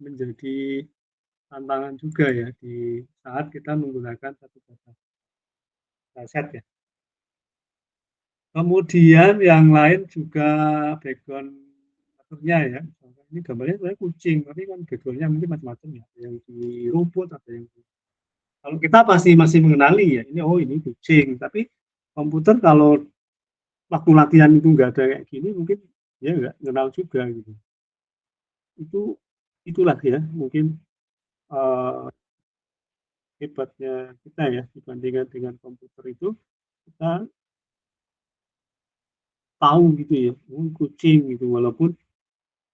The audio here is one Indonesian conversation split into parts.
menjadi tantangan juga ya di saat kita menggunakan satu dataset ya. Kemudian yang lain juga background motornya ya, misalkan ini gambarnya sebenarnya kucing, tapi kan background-nya mungkin macam-macam ya, ada yang di rumput, ada yang di kalau kita pasti masih mengenali ya, ini kucing, tapi komputer kalau waktu latihan itu nggak ada kayak gini, mungkin dia nggak kenal juga gitu. Itulah ya mungkin hebatnya kita ya dibandingkan dengan komputer itu kita tahu gitu ya, kucing gitu walaupun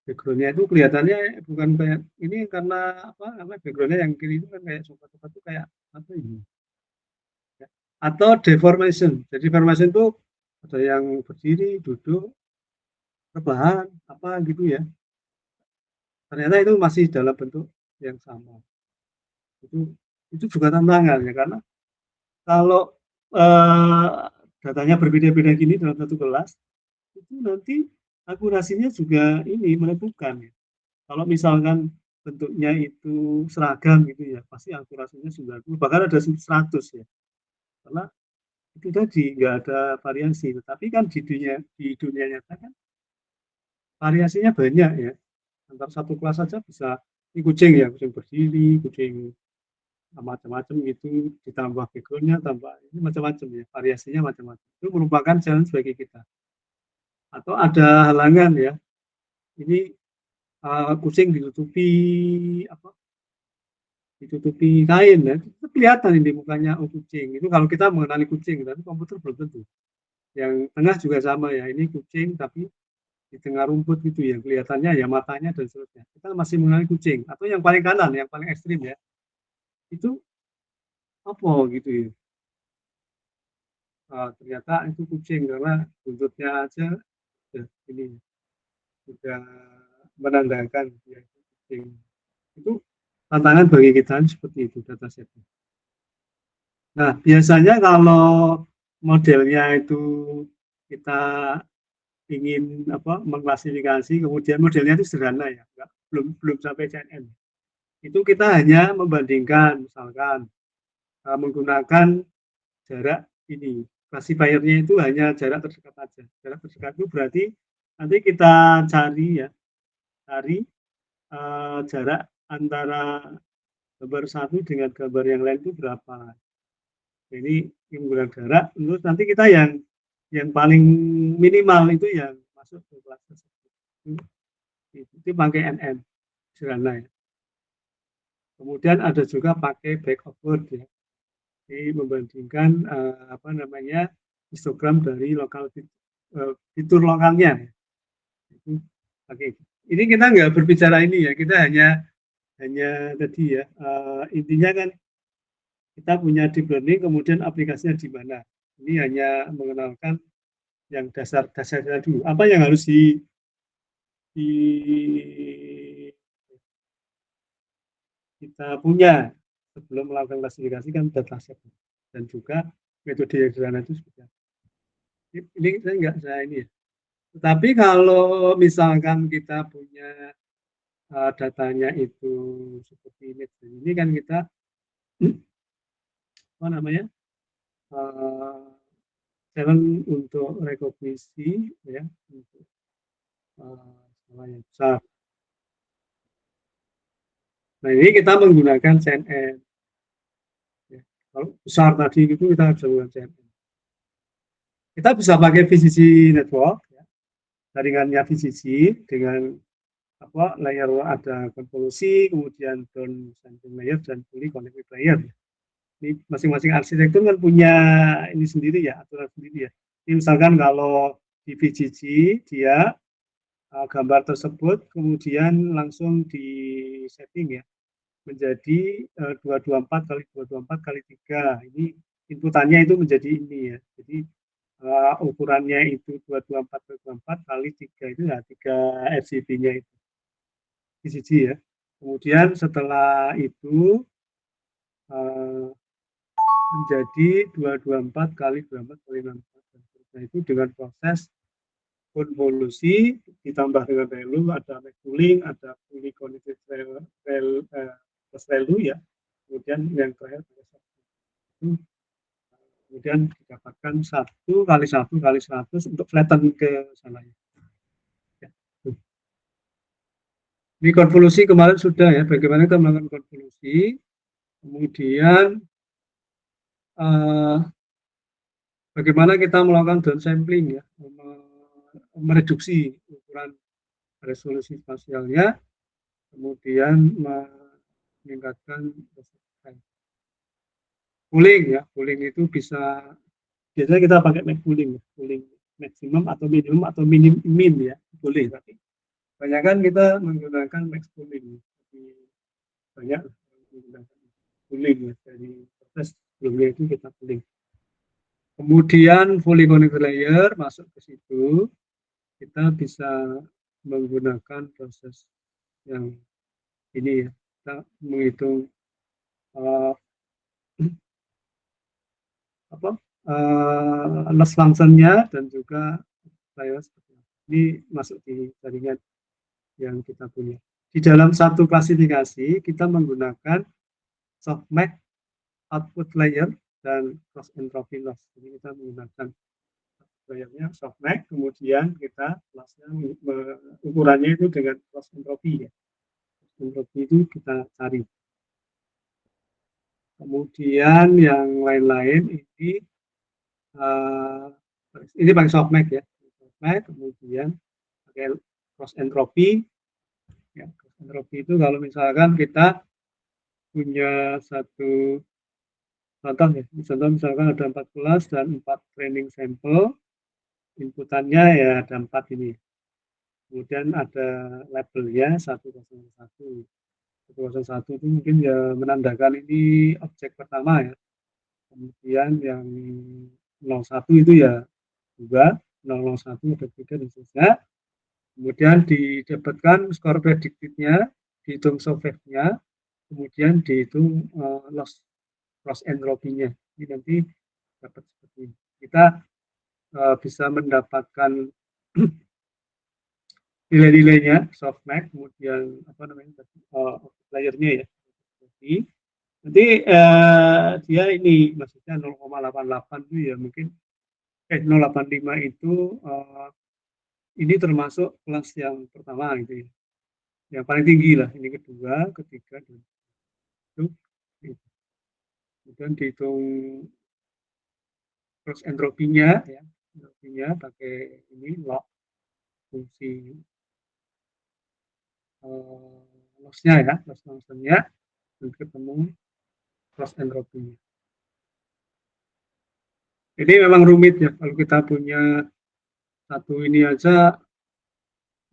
background-nya itu kelihatannya bukan kayak ini karena apa, karena background-nya yang kiri itu kan kayak sofa-sofa itu kayak apa ini, ya, atau deformation. Jadi deformation itu ada yang berdiri, duduk, rebahan, apa gitu ya. Ternyata itu masih dalam bentuk yang sama. Itu itu juga tantangan ya karena kalau eh, datanya berbeda-beda gini dalam satu kelas, itu nanti akurasinya juga ini menentukan ya. Kalau misalkan bentuknya itu seragam gitu ya, pasti akurasinya 90, bahkan ada 100 ya. Karena itu tadi nggak ada variasi. Tetapi kan di dunia nyata kan variasinya banyak ya. Antar satu kelas saja bisa ini kucing ya, kucing berdiri, kucing macam-macam gitu, ditambah background-nya, tambah ini macam-macam ya, variasinya macam-macam. Itu merupakan challenge bagi kita. Atau ada halangan ya, ini kucing ditutupi apa ditutupi kain ya, itu kelihatan ini mukanya kucing. Itu kalau kita mengenali kucing, tapi komputer belum tentu. Yang tengah juga sama ya, ini kucing tapi di tengah rumput gitu ya, kelihatannya ya matanya dan seterusnya. Kita masih mengenali kucing. Atau yang paling kanan, yang paling ekstrim ya, itu apa gitu ya. Ternyata itu kucing karena buntutnya aja ya, ini sudah menandakan ya, kucing. Itu tantangan bagi kita seperti itu datasetnya. Nah, biasanya kalau modelnya itu kita ingin apa mengklasifikasi, kemudian modelnya itu sederhana ya, belum belum sampai CNN. Itu kita hanya membandingkan, misalkan menggunakan jarak ini. Classifiernya itu hanya jarak terdekat aja. Jarak terdekat itu berarti nanti kita cari ya, cari jarak antara gambar satu dengan gambar yang lain itu berapa. Ini menggunakan jarak, terus nanti kita yang paling minimal itu yang masuk ke kelas tersebut. Itu pakai NN, sederhana ya. Kemudian ada juga pakai backward ya. Jadi membandingkan apa namanya histogram dari fitur lokalnya. Itu pakai. Ini kita nggak berbicara ini ya, kita hanya tadi ya intinya kan kita punya deep learning, kemudian aplikasinya di mana. Ini hanya mengenalkan yang dasar-dasarnya dulu. Apa yang harus di kita punya sebelum melakukan klasifikasi kan dataset dan juga metode yang sederhana itu seperti apa. Ini saya nggak saya ini ya. Tetapi kalau misalkan kita punya datanya itu seperti ini kan kita apa namanya challenge untuk rekognisi ya untuk skala yang besar. Nah ini kita menggunakan CNN. Ya. Kalau besar tadi itu kita bisa menggunakan CNN. Kita bisa pakai VCC network, ya. Jaringannya VCC dengan apa layer ada konvolusi, kemudian down sampling layer dan fully connected layer. Ini masing-masing arsitektur kan punya ini sendiri ya, aturan sendiri ya. Ini misalkan kalau di VCC dia gambar tersebut kemudian langsung di setting ya menjadi 224 kali 224 kali 3. Ini inputannya itu menjadi ini ya. Jadi ukurannya itu 224 kali 224 kali 3 itu ya 3 RGB-nya itu. VCC ya. Kemudian setelah itu menjadi 224 kali 24 kali 64. Nah, itu dengan proses konvolusi ditambah dengan value, ada max pooling, ada fully connected plus value ya, kemudian yang terakhir itu kemudian didapatkan 1 kali 1 kali 100 untuk flatten ke sana. Ya. Ini konvolusi kemarin sudah ya, bagaimana kita melakukan konvolusi, kemudian bagaimana kita melakukan downsampling ya, mereduksi ukuran resolusi spasialnya, kemudian meningkatkan pooling ya. Pooling itu bisa biasanya kita pakai max pooling, pooling maksimum atau minimum atau min ya, boleh, tapi kebanyakan kita menggunakan max pooling. Banyak menggunakan pooling ya, dari proses sebelumnya itu kita pooling. Kemudian fully connected layer masuk ke situ, kita bisa menggunakan proses yang ini ya, kita menghitung loss function-nya dan juga layer ini masuk di jaringan yang kita punya. Di dalam satu klasifikasi kita menggunakan softmax, output layer, dan cross entropy loss. Jadi kita menggunakan layernya softmax, kemudian kita lossnya ukurannya itu dengan cross entropy ya. Cross entropy itu kita cari. Kemudian yang lain-lain ini pakai softmax ya, softmax, kemudian pakai cross entropy. Ya, cross entropy itu kalau misalkan kita punya satu contoh ya, contoh misalkan ada 14 dan 4 training sampel, inputannya ya ada 4 ini. Kemudian ada labelnya 101. 101 itu mungkin ya menandakan ini objek pertama ya. Kemudian yang 01 itu ya 2, 001 ada 3 dan seterusnya. Kemudian didapatkan skor prediktifnya, dihitung survive-nya, kemudian dihitung loss cross entropy-nya. Ini nanti dapat seperti ini. Kita bisa mendapatkan nilai-nilainya softmax, kemudian apa namanya layernya ya. Nanti dia ini maksudnya 0,88 itu ya mungkin 0,85 itu ini termasuk kelas yang pertama gitu ya. Yang paling tinggi lah, ini kedua, ketiga, dan itu. Kemudian dihitung cross entropinya ya, entropinya pakai ini log fungsi lossnya ya, loss functionnya, dan ketemu cross entropinya. Jadi memang rumit ya kalau kita punya satu ini aja,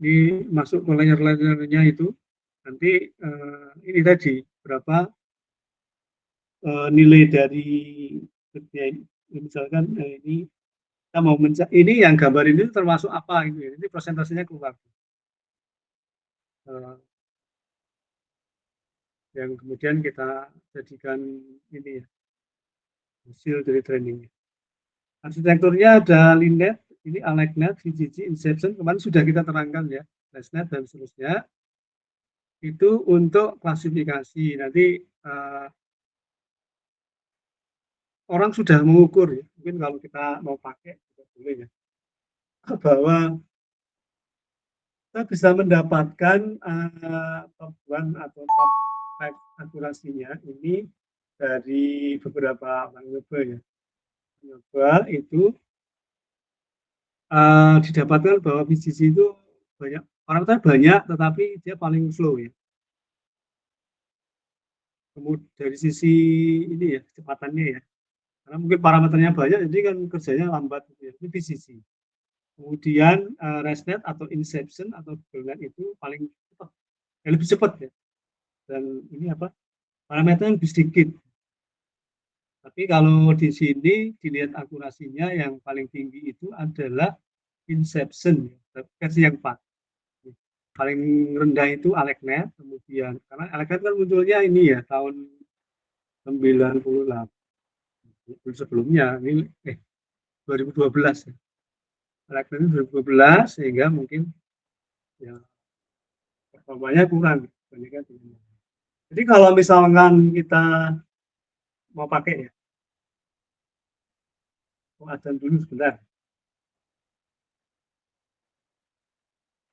ini masuk ke layer-layernya itu, nanti ini tadi berapa nilai dari misalkan ini kita mau mencari ini yang gambar ini termasuk apa gitu ya, ini persentasenya keluar. Yang kemudian kita jadikan ini ya, hasil dari trainingnya. Arsitekturnya ada Linet, ini AlecNet, VGG, Inception, kemarin sudah kita terangkan ya, LesNet dan seterusnya. Itu untuk klasifikasi, nanti orang sudah mengukur ya, mungkin kalau kita mau pakai juga boleh ya, bahwa kita bisa mendapatkan top 1 atau top 5 akurasinya ini dari beberapa variabel ya. Variabel itu didapatkan bahwa VGC itu banyak, orang tanya banyak tetapi dia paling slow ya. Kemudian dari sisi ini ya, kecepatannya ya, karena mungkin parameternya banyak jadi kan kerjanya lambat gitu ya. Ini VGC. Kemudian ResNet atau Inception atau GoogleNet itu paling cepat, ya lebih cepat ya. Dan ini apa? Parameternya lebih sedikit. Tapi kalau di sini dilihat akurasinya yang paling tinggi itu adalah Inception, versi yang 4. Paling rendah itu AlecNet, kemudian karena AlecNet kan munculnya ini ya tahun 98. Sebelumnya ini 2012 ya. AlecNet itu 2012 sehingga mungkin ya performanya kurang dibandingkan dengan Jadi kalau misalkan kita mau pakai ya, mau adzan dulu sebentar,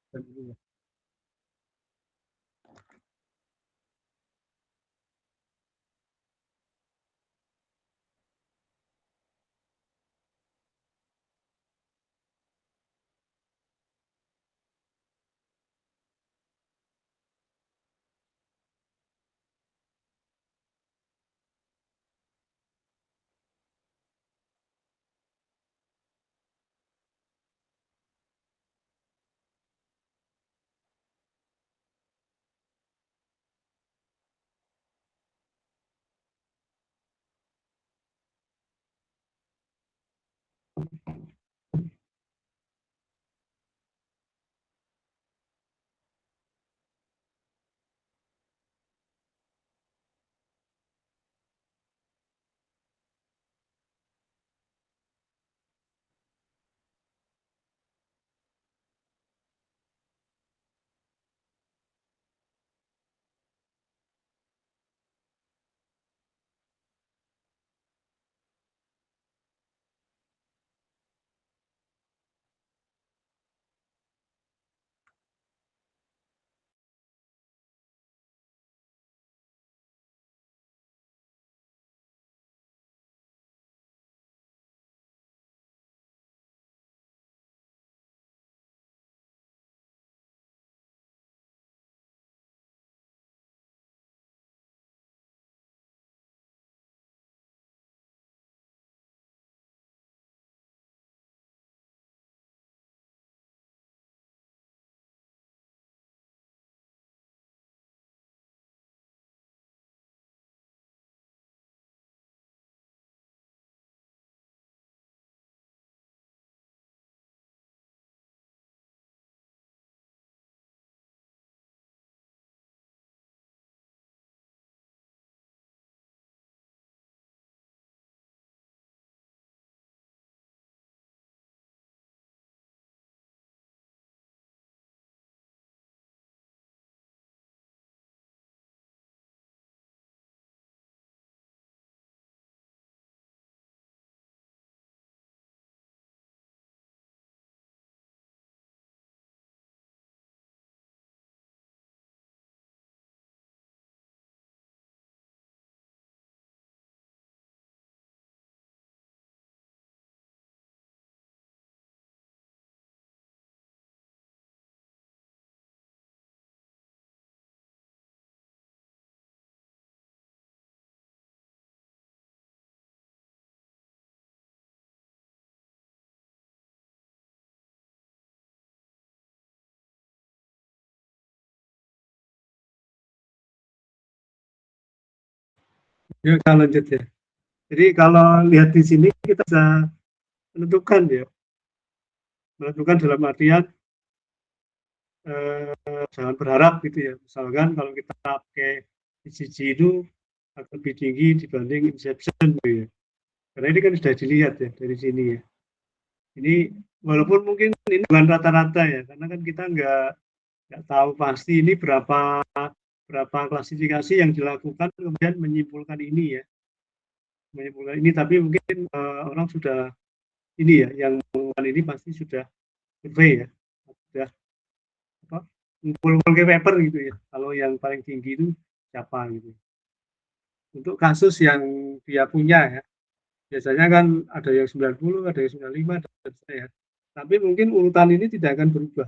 adzan dulu ya. Yuk kita lanjut ya. Jadi kalau lihat di sini kita bisa menentukan ya, menentukan dalam artian jangan berharap gitu ya. Misalkan kalau kita pakai BCG itu akan lebih tinggi dibanding Inception gitu ya. Karena ini kan sudah dilihat ya dari sini ya. Ini walaupun mungkin ini bukan rata-rata ya, karena kan kita nggak tahu pasti ini berapa klasifikasi yang dilakukan kemudian menyimpulkan ini ya, menyimpulkan ini. Tapi mungkin orang sudah ini ya, yang melakukan ini pasti sudah survei ya, sudah apa, ngumpul ke paper gitu ya. Kalau yang paling tinggi itu siapa gitu. Untuk kasus yang dia punya ya, biasanya kan ada yang 90, ada yang 95, dan seterusnya ya. Tapi mungkin urutan ini tidak akan berubah.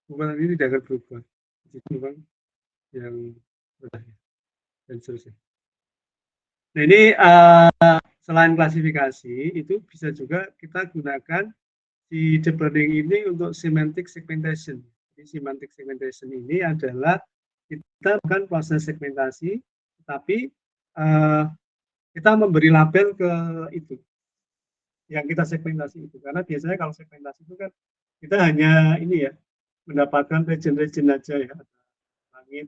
Urutan ini tidak akan berubah. Itu memang yang dan seterusnya. Nah ini selain klasifikasi itu bisa juga kita gunakan si deep learning ini untuk semantic segmentation. Jadi semantic segmentation ini adalah kita bukan proses segmentasi, tapi kita memberi label ke itu yang kita segmentasi itu. Karena biasanya kalau segmentasi itu kan kita hanya ini ya mendapatkan region-region aja ya, langit,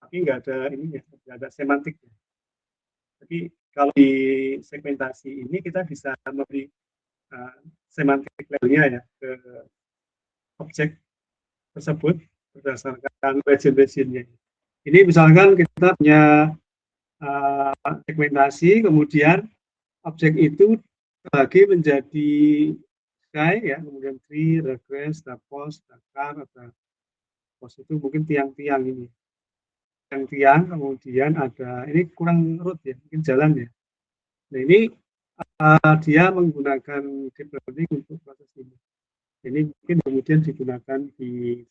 tapi nggak ada ininya, nggak ada semantiknya. Jadi kalau di segmentasi ini kita bisa memberi semantik labelnya ya ke objek tersebut, berdasarkan region-regionnya. Ini misalkan kita punya segmentasi, kemudian objek itu terbagi menjadi sky ya, kemudian tree, ada grass, ada post, ada car, ada post itu mungkin tiang-tiang ini. Tiang-tiang, kemudian ada ini kurang road ya, mungkin jalan ya. Nah ini dia menggunakan deep learning untuk proses ini. Ini mungkin kemudian digunakan di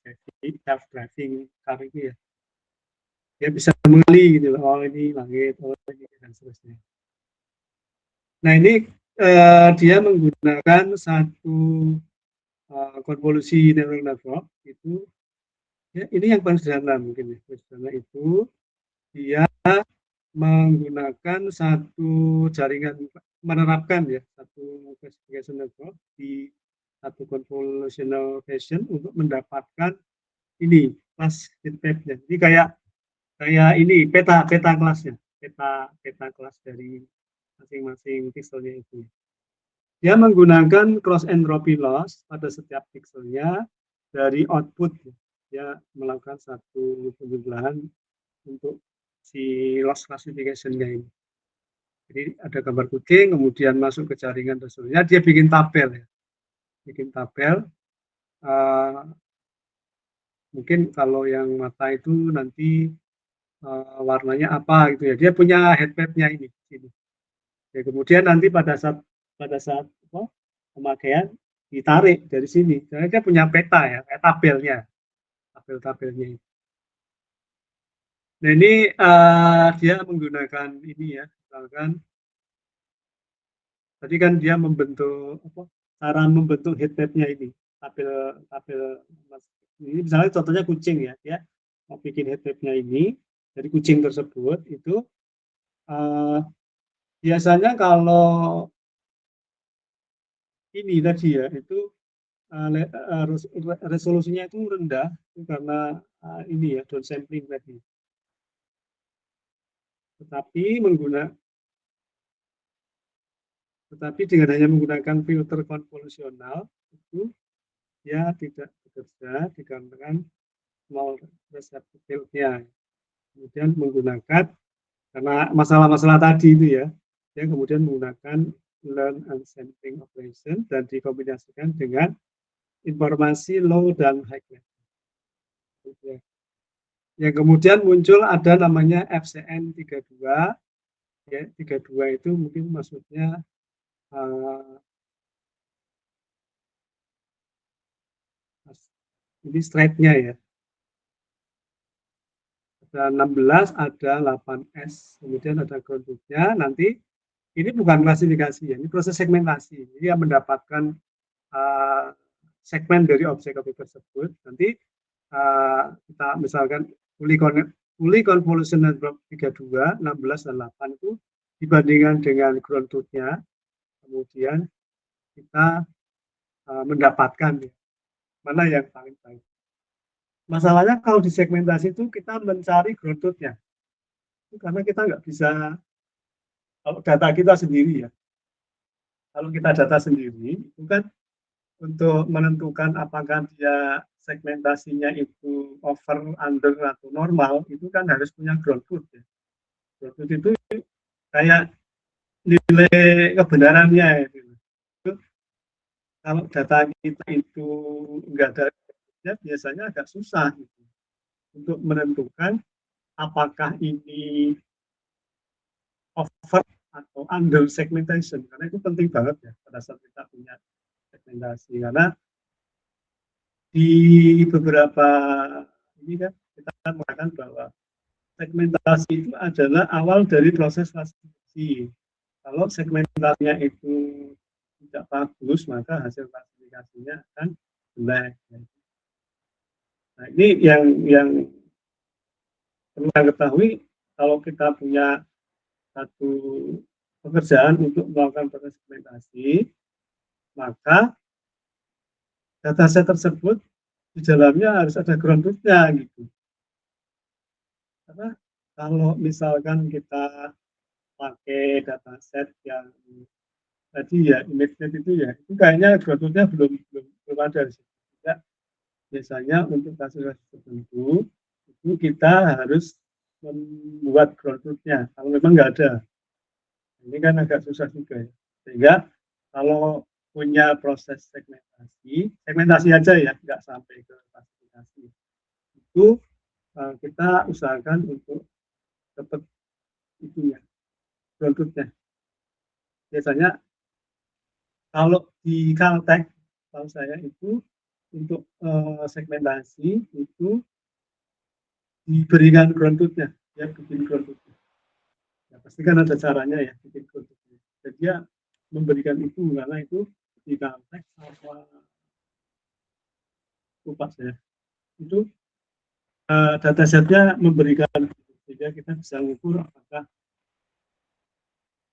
self driving car ini ya. Dia bisa mengenali gitu loh, oh ini langit, oh ini dan seterusnya. Nah ini dia menggunakan satu konvolusi neural network itu ya, ini yang paling sederhana mungkin ya. Sederhana itu dia menggunakan satu jaringan, menerapkan ya satu classification network di satu convolutional fashion untuk mendapatkan ini class heatmap-nya. Jadi kayak ini peta kelasnya, peta kelas dari masing-masing pixelnya itu. Dia menggunakan cross entropy loss pada setiap pixelnya dari output. Dia melakukan satu penjumlahan untuk si loss classification-nya ini. Jadi ada gambar kucing, kemudian masuk ke jaringan tersebutnya, dia bikin tabel ya. Bikin tabel. Mungkin kalau yang mata itu nanti warnanya apa gitu ya. Dia punya heat map-nya ini. Ya, kemudian nanti pada saat pemakaian ditarik dari sini. Jadi dia punya peta ya, kayak tabel-tabelnya. Nah ini dia menggunakan ini ya, misalkan tadi kan dia membentuk cara membentuk heat map-nya ini, tabel ini misalnya contohnya kucing ya, dia mau bikin heat map-nya ini dari kucing tersebut itu biasanya kalau ini tadi ya itu resolusinya itu rendah itu karena ini ya downsampling tadi. Tetapi dengan hanya menggunakan filter konvolusional itu dia tidak bekerja dikarenakan small receptive field-nya. Kemudian menggunakan karena masalah-masalah tadi itu ya, dia kemudian menggunakan learn and sampling operation dan dikombinasikan dengan informasi low dan high level. Yang kemudian muncul ada namanya FCN 32. Ya, 32 itu mungkin maksudnya ini straight-nya ya. Ada 16, ada 8S, kemudian ada ground-nya. Nanti ini bukan klasifikasi ya, ini proses segmentasi. Jadi yang mendapatkan segmen dari objek-objek tersebut. Nanti kita misalkan fully convolution network 32, 16, dan 8 itu dibandingkan dengan ground truth-nya, kemudian kita mendapatkan ya, mana yang paling baik. Masalahnya kalau di segmentasi itu kita mencari ground truth-nya, karena kita nggak bisa, kalau data kita sendiri ya, kalau kita data sendiri itu kan untuk menentukan apakah dia segmentasinya itu over, under, atau normal, itu kan harus punya ground truth ya. Ground truth itu kayak nilai kebenarannya itu. Kalau data kita itu enggak ada, ya biasanya agak susah gitu, untuk menentukan apakah ini over atau under segmentation, karena itu penting banget ya pada saat kita punya segmentasi, karena di beberapa ini kan kita mengatakan bahwa segmentasi itu adalah awal dari proses klasifikasi. Kalau segmentasinya itu tidak bagus, maka hasil klasifikasinya akan jelek. Nah, ini yang perlu kita ketahui, kalau kita punya satu pekerjaan untuk melakukan proses segmentasi, maka dataset tersebut di dalamnya harus ada ground truth-nya gitu. Karena kalau misalkan kita pakai dataset yang tadi ya ImageNet itu ya, itu kayaknya ground truth-nya belum ada di situ. Ya, Biasanya untuk kasus-kasus tertentu, itu kita harus membuat ground truth-nya, kalau memang nggak ada. Ini kan agak susah juga ya. Sehingga kalau punya proses segmentasi aja ya, nggak sampai ke klasifikasi. Itu kita usahakan untuk dapat itunya, ground truth-nya. Biasanya kalau di Caltech, tahu saya itu untuk segmentasi itu diberikan ground truth-nya, ya bikin ground truth-nya. Ya, pasti kan ada caranya ya bikin ground truth-nya. Jadi dia memberikan itu karena itu di Caltech apa lupa saya itu datasetnya memberikan sehingga kita bisa mengukur apakah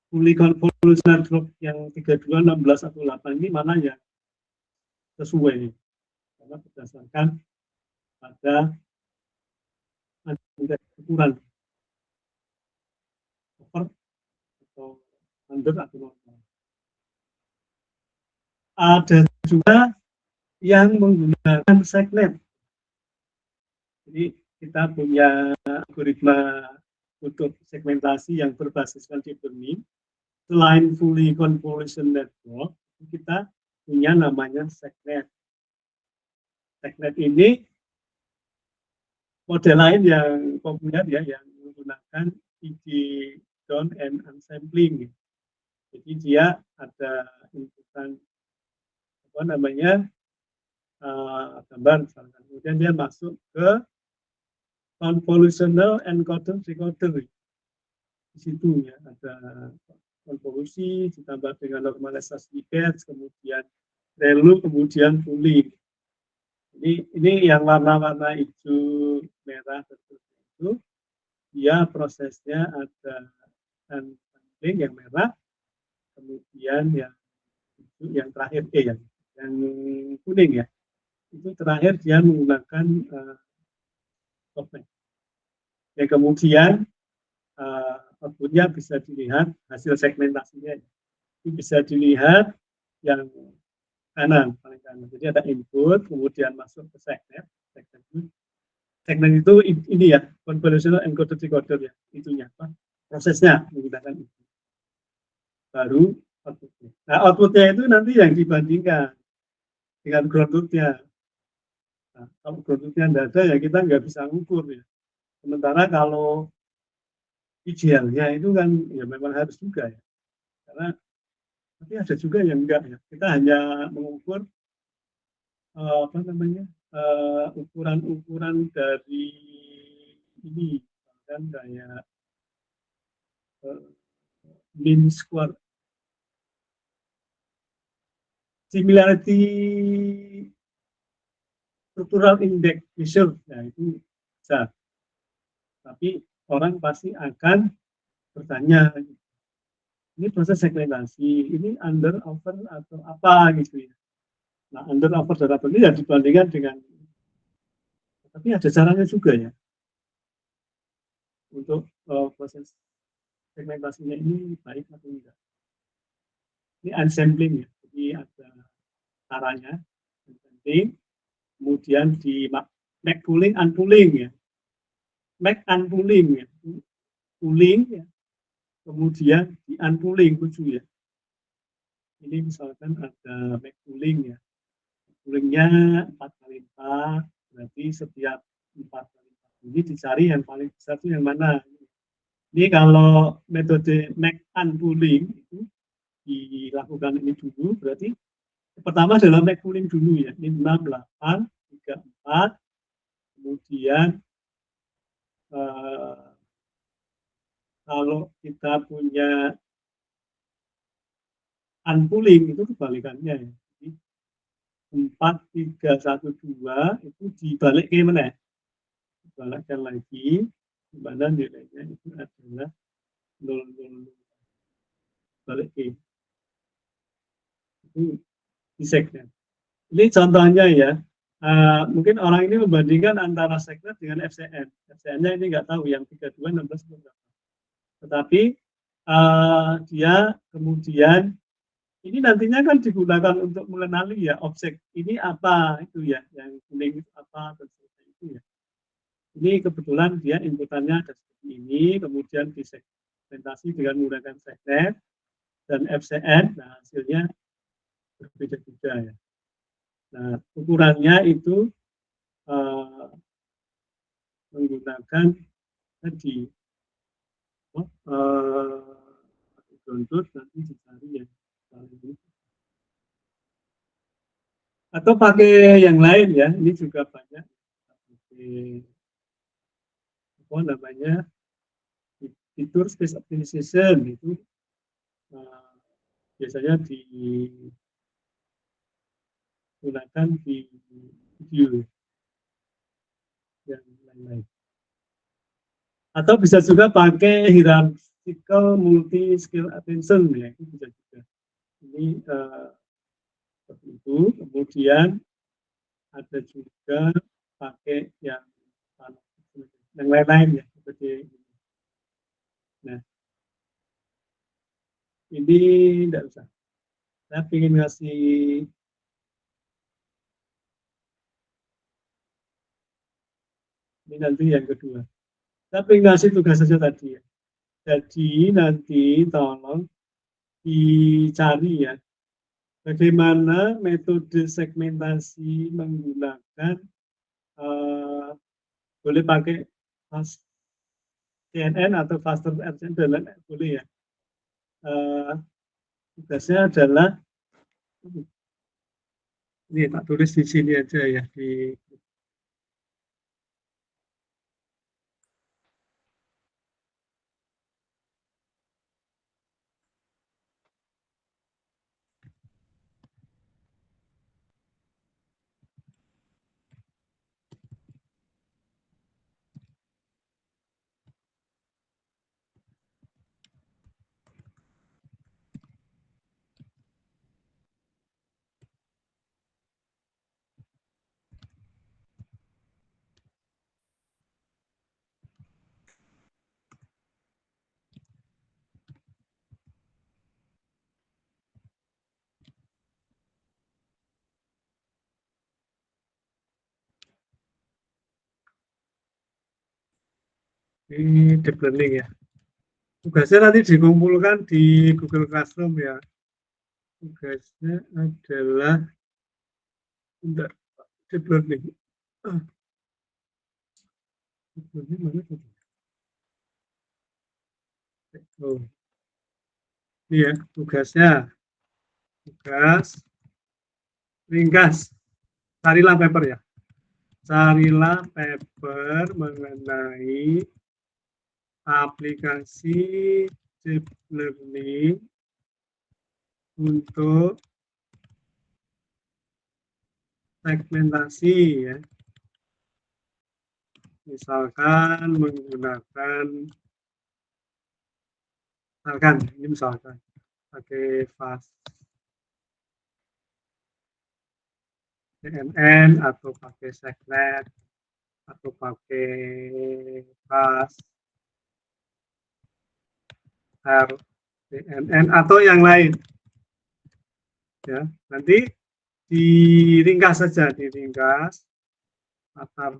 fully convolutional group yang 32, 16 atau 8 ini mana yang sesuai karena berdasarkan pada ukuran over atau under atau normal. Ada juga yang menggunakan segment. Jadi kita punya algoritma untuk segmentasi yang berbasiskan deep learning. Selain fully convolution network, kita punya namanya segment. Segment ini model lain yang populer ya, yang menggunakan ide down and unsampling. Jadi dia ada inputan apa namanya gambar misalkan, kemudian dia masuk ke convolutional encoder decoder. Di situ ya ada konvolusi ditambah dengan normalisasi batch, kemudian ReLU, kemudian pooling. Ini yang warna-warna hijau, merah, itu dia prosesnya ada sampling yang merah, kemudian yang terakhir yang kuning ya, itu terakhir dia menggunakan software. Ya kemudian outputnya bisa dilihat hasil segmentasinya, itu bisa dilihat yang kanan paling kanan. Jadi ada input, kemudian masuk ke segment. Segment itu ini ya, convolutional encoder decoder ya, itunya apa? Prosesnya menggunakan itu. Baru outputnya. Nah, outputnya itu nanti yang dibandingkan dengan ground truth-nya. Nah, kalau ground truth-nya tidak ada ya kita nggak bisa ngukur ya. Sementara kalau idealnya itu kan ya memang harus juga ya. Karena tapi ada juga yang enggak ya. Kita hanya mengukur apa namanya ukuran-ukuran dari ini kan kayak mean square similarity structural index measure, nah itu bisa. Tapi orang pasti akan bertanya, ini proses segmentasi, ini under, over, atau apa gitu ya. Nah, under, over, dan apa ini ya dibandingkan dengan, tapi ada caranya juga ya, untuk proses segmentasinya ini baik atau enggak. Ini unsampling ya, jadi ada caranya, unsampling, kemudian di make pooling, unpooling ya. Make unpooling ya, pooling ya, kemudian di unpooling 7 ya. Ini misalkan ada make pooling ya, poolingnya 4 kali 4, berarti setiap 4 kali 4 ini dicari yang paling besar itu yang mana. Ini kalau metode make unpooling itu dilakukan ini dulu, berarti pertama adalah make pooling dulu ya, ini 6, 8, 3, 4, kemudian kalau kita punya unpooling itu kebalikannya ya. Jadi 4, 3, 1, 2 itu dibalik ke mana? Dibalikkan lagi, di mana nilainya itu adalah 0, 0, balik ke. Itu di segmen. Ini contohnya ya. Mungkin orang ini membandingkan antara segmen dengan FCN. FCN-nya ini nggak tahu yang 32, 16 berapa. Tetapi dia kemudian Ini nantinya kan digunakan untuk mengenali ya objek ini apa itu ya, yang kuning itu apa dan sebagainya itu ya. Ini kebetulan dia inputannya ada seperti ini, kemudian disegmentasi dengan menggunakan segnet dan FCN, nah hasilnya berbeda-beda ya. Nah ukurannya itu menggunakan tadi download nanti dicari yang paling atau pakai yang lain ya, ini juga banyak pakai apa namanya fitur space optimization itu biasanya digunakan di video yang lain-lain. Atau bisa juga pakai hierarchical multi skill attention ya, itu bisa juga. Ini seperti itu. Kemudian ada juga pakai yang lain-lain ya seperti ini. Nah, ini tidak usah. Saya ingin ngasih ini nanti yang kedua. Saya ingin ngasih tugas saja tadi ya. Jadi nanti tolong dicari ya bagaimana metode segmentasi menggunakan boleh pakai CNN atau faster RCN dan lain boleh ya. Tugasnya adalah ini tak tulis di sini aja ya di deep learning ya. Tugasnya nanti dikumpulkan di Google Classroom ya. Tugasnya adalah untuk deep learning. Deep learning mana tadi? Oh, ini ya tugasnya. Tugas ringkas. Carilah paper ya. Carilah paper mengenai aplikasi deep learning untuk segmentasi ya. Misalkan menggunakan ini misalkan pakai fast CNN atau pakai segnet atau pakai fast RCNN atau yang lain ya. Nanti diringkas saja, diringkas latar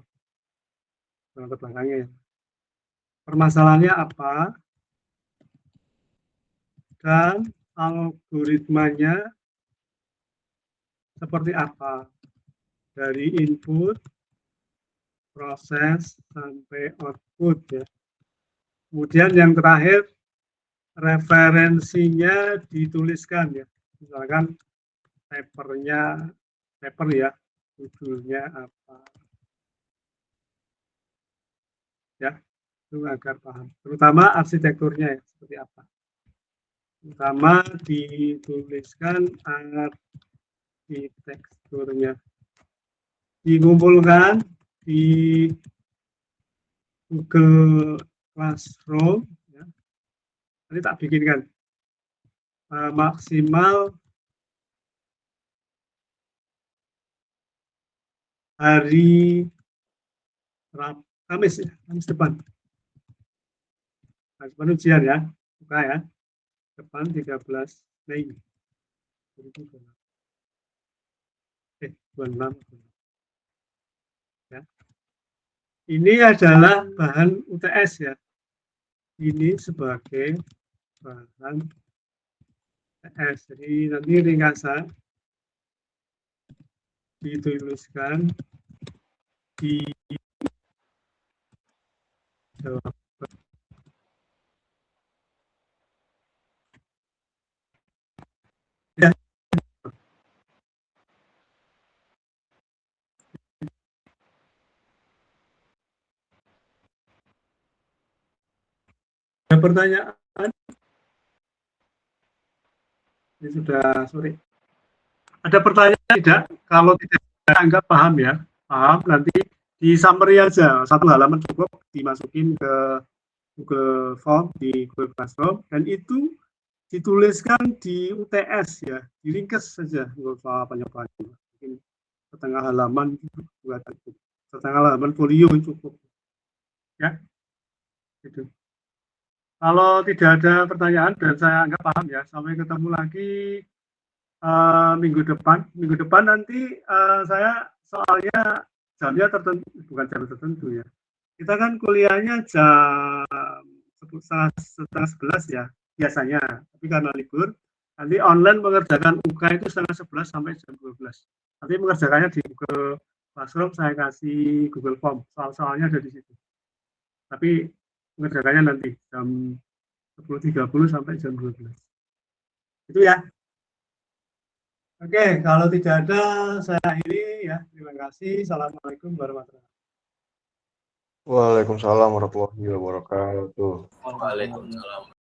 belakangnya. Permasalahannya apa dan algoritmanya seperti apa dari input, proses sampai output ya. Kemudian yang terakhir referensinya dituliskan ya. Misalkan paper ya, judulnya apa ya, itu agar paham. Terutama arsitekturnya ya, seperti apa. Terutama dituliskan arsitekturnya. Dikumpulkan di Google Classroom ya. Nanti tak bikinkan maksimal hari Kamis ya, Kamis depan. Kamis depan ujian ya, buka ya, depan 13 Mei. 26. Ya. Ini adalah bahan UTS ya. Ini sebagai bahan UTS. Jadi nanti ringkasan dituliskan di jawaban. Ya. Ada pertanyaan? Ini sudah sore. Ada pertanyaan tidak? Kalau tidak anggap paham ya, paham nanti di summary aja, satu halaman cukup dimasukin ke Google Form di Google Classroom dan itu dituliskan di UTS ya, diringkas saja, nggak usah banyak-banyak, mungkin setengah halaman buat setengah halaman folio cukup ya. Gitu. Kalau tidak ada pertanyaan dan saya anggap paham ya, sampai ketemu lagi minggu depan. Minggu depan nanti saya soalnya jamnya tertentu, bukan jam tertentu ya. Kita kan kuliahnya jam setengah 11 ya biasanya, tapi karena libur nanti online mengerjakan UK itu setengah 11 sampai jam 12. Nanti mengerjakannya di Google Classroom, saya kasih Google Form, soal-soalnya ada di situ. Tapi mengerjakannya nanti jam 10.30 sampai jam 12. Itu ya. Oke, kalau tidak ada saya akhiri ya. Terima kasih. Assalamualaikum warahmatullahi wabarakatuh. Waalaikumsalam warahmatullahi wabarakatuh. Waalaikumsalam.